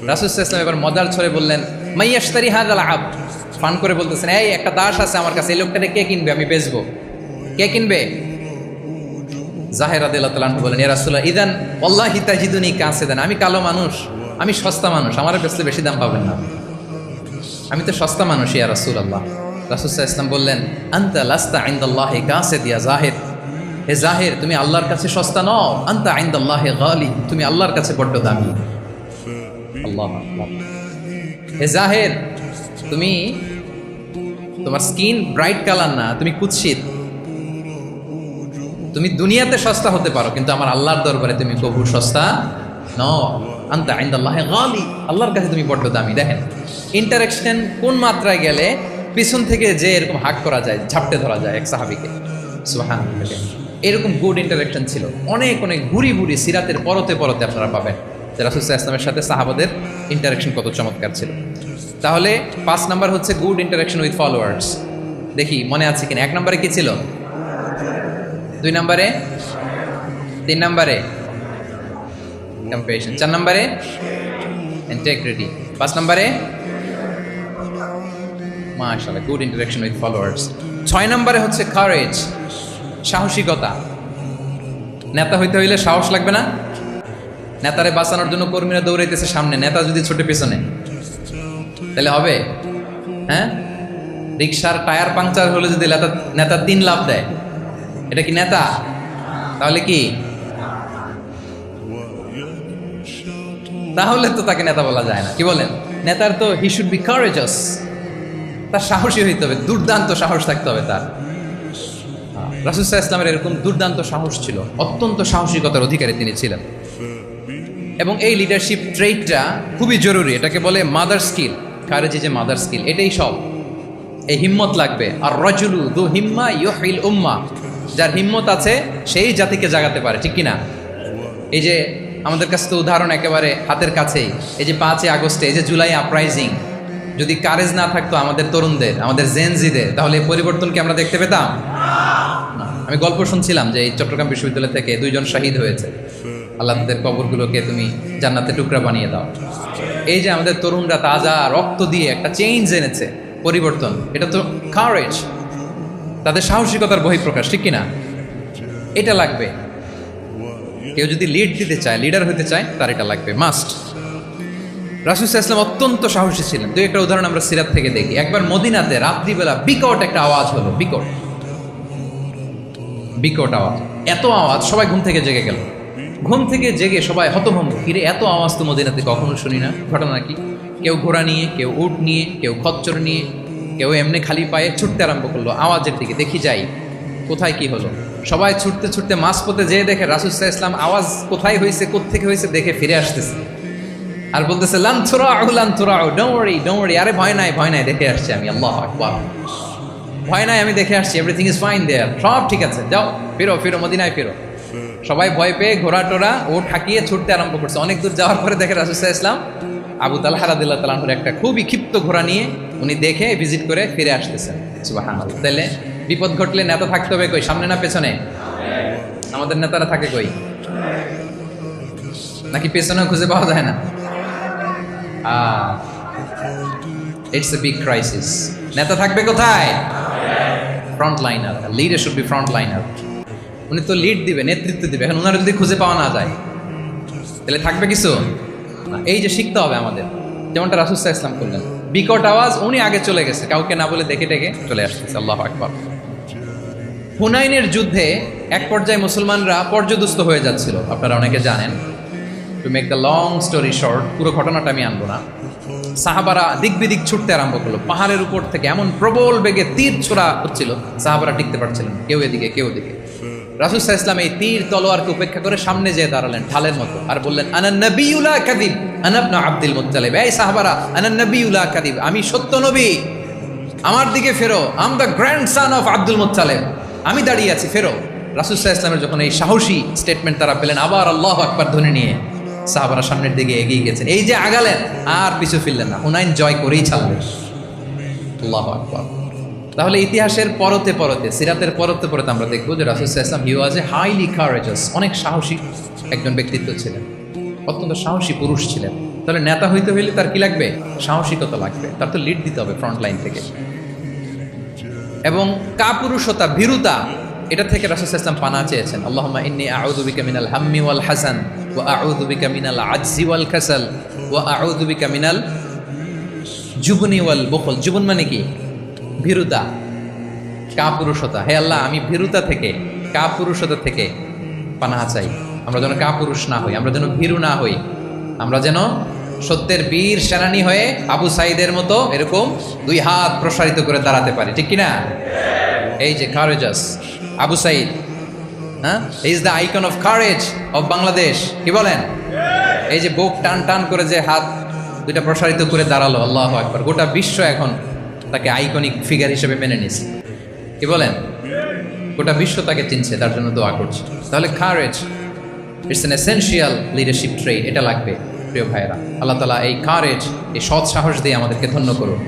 রাসূল সাল্লাল্লাহু আলাইহি ওয়াসাল্লাম এবার মজার ছলে বললেন, মাইয়াশতারি হাযাল আবদ, ফান করে বলতেছেন, এই একটা দাস আছে আমার কাছে, এই লোকটাকে কে কিনবে, আমি বেচবো, কে কিনবে? জাহের রাদিয়াল্লাহু তাআলা আনহু বলেন, ইয়া রাসূলুল্লাহ ইদান ওয়াল্লাহি তাজিদুনি কাসিদান, আমি কালো মানুষ, আমি সস্তা মানুষ, আমার বেচলে বেশি দাম পাবেন না, আমি তো সস্তা মানুষ ইয়া রাসূলুল্লাহ। রাসূল সাল্লাল্লাহু আলাইহি ওয়াসাল্লাম বললেন, আনতা লাস্তা ইনদাল্লাহি কাসিদ ইয়া জাহির, হে জাহির তুমি আল্লাহর কাছে সস্তা নও, আনতা ইনদাল্লাহি গালি, তুমি আল্লাহর কাছে বড্ড দামি। আল্লাহু আকবার। হে জাহির, তুমি তোমার স্কিন ব্রাইট কালার না, তুমি কুৎসিত, তুমি দুনিয়াতে সস্তা হতে পারো কিন্তু আমার আল্লাহর দরবারে তুমি কবু সস্তা নও, আনতা ইনদাল্লাহি গালি, আল্লাহর কাছে তুমি বড্ড দামি। দেখেন ইন্টারেকশন কোন মাত্রায় গেলে পিছন থেকে যে এরকম হাক করা যায়, ঝাপটে ধরা যায় এক সাহাবীকে, সুবহানাল্লাহ। এরকম গুড ইন্টারেকশন ছিল, অনেক অনেক বুড়ি বুড়ি সিরাতের পরতে পরতে আপনারা পাবেন যে রাসূল সাল্লাল্লাহু আলাইহি ওয়াসাল্লামের সাথে সাহাবাদের ইন্টারেকশন কত চমৎকার ছিল। তাহলে 5 নাম্বার হচ্ছে গুড ইন্টারেকশন উইথ ফলোয়ার্স। দেখি মনে আছে কিনা। 1 নম্বরে কি ছিল, 2 নম্বরে, 3 নম্বরে কম্প্যাশন, 4 নম্বরে ইন্টিগ্রিটি, 5 নম্বরে মাশাআল্লাহ গুড ইন্টারেকশন উইথ ফলোয়ার্স। 6 নম্বরে হচ্ছে কারেজ, সাহসিকতা। নেতা হইতে হইলে সাহস লাগবে না? নেতারে বাঁচানোর জন্য কর্মীরা দৌড়াইতেছে সামনে, নেতা যদি ছোটে পেছনে, তাহলে হবে? হ্যাঁ, রিক্সার টায়ার পাংচার হলে যদি নেতা 3 লাফ দেয়, এটা কি নেতা? তাহলে কি? তাহলে তো তাকে নেতা বলা যায় না। কি বলেন? নেতার তো হি শুড বি কারেজাস, তার সাহসী হইতে হবে, দুর্দান্ত সাহস থাকতে হবে তার। রাসূল সাল্লাল্লাহু আলাইহি ওয়াসাল্লামের এরকম দুর্দান্ত সাহস ছিল, অত্যন্ত সাহসিকতার অধিকারী তিনি ছিলেন। এবং এই লিডারশিপ ট্রেটটা খুবই জরুরি, এটাকে বলে মাদার স্কিল। কারেজ যে মাদার স্কিল, এটাই সব। এই হিম্মত লাগবে। আর রাজুলু যু হিম্মা ইউহিল উম্মাহ, যার হিম্মত আছে সেই জাতিকে জাগাতে পারে, ঠিক কিনা? এই যে আমাদের কাছে তো উদাহরণ একেবারে হাতের কাছেই, এই যে 5ই আগস্টে, এই যে জুলাই আপরাইজিং, যদি কারেজ না থাকতো আমাদের তরুণদের, আমাদের জেনজিদের, তাহলে এই পরিবর্তন কি আমরা দেখতে পেতাম? না। আমি গল্প শুনছিলাম যে এই চট্টগ্রাম বিশ্ববিদ্যালয় থেকে 2 জন শহীদ হয়েছে, আল্লাহ তাদের কবরগুলোকে তুমি জান্নাতে টুকরা বানিয়ে দাও। এই যে আমাদের তরুণরা তাজা রক্ত দিয়ে একটা চেঞ্জ এনেছে, পরিবর্তন, এটা তো কারেজ, তাদের সাহসিকতার বহিঃপ্রকাশ, ঠিক কিনা? এটা লাগবে। কেউ যদি লিড দিতে চায়, লিডার হতে চায়, তার এটা লাগবে, মাস্ট। রাসূল সাল্লাল্লাহু আলাইহি ওয়াসাল্লাম অত্যন্ত সাহসী ছিলেন। 2-1টা উদাহরণ আমরা সিরাত থেকে দেখি। একবার মদিনাতে রাত্রিবেলা বিকট একটা আওয়াজ হলো, বিকট আওয়াজ, এত আওয়াজ সবাই ঘুম থেকে জেগে গেল। ঘুম থেকে জেগে সবাই হতভম্ব, কিরে এত আওয়াজ তো মদিনাতে কখনো শুনি না, ঘটনা কি? কেউ ঘোড়া নিয়ে, কেউ উট নিয়ে, কেউ খচ্চর নিয়ে, কেউ এমনি খালি পায়ে ছুটতে আরম্ভ করলো আওয়াজের দিকে, দেখি যাই কোথায় কি হলো। সবাই ছুটতে ছুটতে মাঝপথে যেয়ে দেখে রাসূল সাল্লাল্লাহু আলাইহি ওয়াসাল্লাম আওয়াজ কোথায় হয়েছে, কোত্থেকে হয়েছে দেখে ফিরে আসতেছে, আর বলতেছে লান তুরাউ, ডোন্ট ওয়ারি, আরে ভয় নাই, দেখে আসছি আমি, আল্লাহু আকবার, ভয় নাই, আমি দেখে আসছি, এভরিথিং ইজ ফাইন দেয়ার, সব ঠিক আছে, যাও ফিরো মদিনায় ফিরো। সবাই ভয় পেয়ে ঘোড়া টোড়া ও ঠাকিয়ে ছুটতে আরম্ভ করছে। অনেক দূর যাওয়ার পরে দেখে রাসূল সাল্লাল্লাহু আলাইহি ওয়াসাল্লাম আবু তালহা রাদিয়াল্লাহু তাআলা আনহুর একটা খুবই ক্ষিপ্ত ঘোড়া নিয়ে উনি দেখে ভিজিট করে ফিরে আসতেছেন। সুবহানাল্লাহ। তাহলে বিপদ ঘটলে নেতা থাকতে হবে কই, সামনে না পেছনে? আমাদের নেতারা থাকে কই? নাকি পেছনেও খুঁজে পাওয়া যায় না? It's a big crisis. নেতা থাকবে কোথায়? Front liner. Leader should be front liner. উনি তো লিড দিবে, নেতৃত্ব দিবে। এখন ওনারা যদি খুঁজে পাওয়া না যায় তাহলে থাকবে কিছু? এই যে শিখতে হবে আমাদের, যেমনটা রাসূল সাল্লাল্লাহু আলাইহি ওয়াসাল্লাম করলেন। বিকট আওয়াজ, উনি আগে চলে গেছে, কাউকে না বলে দেখে চলে আসতেছে। আল্লাহু আকবার। হুনাইনের যুদ্ধে এক পর্যায়ে মুসলমানরা পর্যদুস্ত হয়ে যাচ্ছিল, আপনারা অনেকে জানেন। To make the long story short, পুরো ঘটনাটা আমি আনবো না। সাহাবারা দিক বিদিক ছুটতে আরম্ভ করলো, পাহাড়ের উপর থেকে এমন প্রবল বেগে তীর ছোড়া হচ্ছিল, সাহাবারা টিকতে পারছিলেন, কেউ এদিকে কেউ ওদিকে। রাসূল সাল্লাল্লাহু আলাইহি ওয়াসাল্লাম এই তীর তলোয়ারকে উপেক্ষা করে সামনে যেয়ে দাঁড়ালেন ঢালের মতো, আর বললেন আনা নবিয়্যুল লা কাযিব আনা ইবনু আব্দুল মুত্তালিব। এই সাহাবারা, আনা নবিয়্যুল লা কাযিব, আমি সত্য নবী, আমার দিকে ফেরো, I am the grandson of Abdul Muttalib, আমি দাঁড়িয়ে আছি, ফেরো। রাসূল সাল্লাল্লাহু আলাইহি ওয়াসাল্লামের যখন এই সাহসী স্টেটমেন্ট তারা পেলেন, আবার আল্লাহু আকবার ধ্বনি নিয়ে সাহাবারা সামনের দিকে এগিয়ে গেছেন। এই যে আগালেন, আর পিছু ফিরলেন না, হুনাইন জয় করেই ছাড়লেন। আল্লাহু আকবার। তাহলে ইতিহাসের পরতে পরতে, সিরাতের পরতে পরতে আমরা দেখবো যে রাসূল সাল্লাল্লাহু আলাইহি ওয়াসাল্লাম হি ওয়াজ এ হাইলি কারেজাস, অনেক সাহসী একজন ব্যক্তিত্ব ছিলেন, অত্যন্ত সাহসী পুরুষ ছিলেন। তাহলে নেতা হইতে হইলে তার কি লাগবে? সাহসিকতা লাগবে, তার তো লিড দিতে হবে ফ্রন্ট লাইন থেকে। এবং কাপুরুষতা, ভীরুতা, এটা থেকে রাসূল সাল্লাল্লাহু আলাইহি ওয়াসাল্লাম পানা চেয়েছেন। আল্লাহুম্মা ইন্নী আউযু বিকা মিনাল হাম্মি ওয়াল হাসান ওয়া আউযু বিকা মিনাল আজজি ওয়াল কাসাল ওয়া আউযু বিকা মিনাল জুবনি ওয়াল বুখল। জুবন মানে কি? ভীরুতা, কাপুরুষতা। হে আল্লাহ, আমি ভীরুতা থেকে, কাপুরুষতা থেকে পানাহ চাই। আমরা যেন কাপুরুষ না হই, আমরা যেন ভীরু না হই, আমরা যেন সত্যের বীর সেনানী হয়ে আবু সাঈদের মতো এরকম দুই হাত প্রসারিত করে দাঁড়াতে পারি, ঠিক কিনা? এই যে কারেজাস আবু সাঈদ, হ্যাঁ, he is the icon of courage of Bangladesh. কি বলেন? এই যে বুক টান টান করে যে হাত দুইটা প্রসারিত করে দাঁড়ালো, আল্লাহু আকবার, গোটা বিশ্ব এখন তাকে আইকনিক ফিগার হিসেবে মেনে নিছে। কি বলেন? গোটা বিশ্ব তাকে চিনছে, তার জন্য দোয়া করছে। তাহলে courage it's an essential leadership trait, এটা লাগবে প্রিয় ভাইয়েরা। আল্লাহ তাআলা এই কারেজ, এই সৎ সাহস দিয়ে আমাদেরকে ধন্য করুন।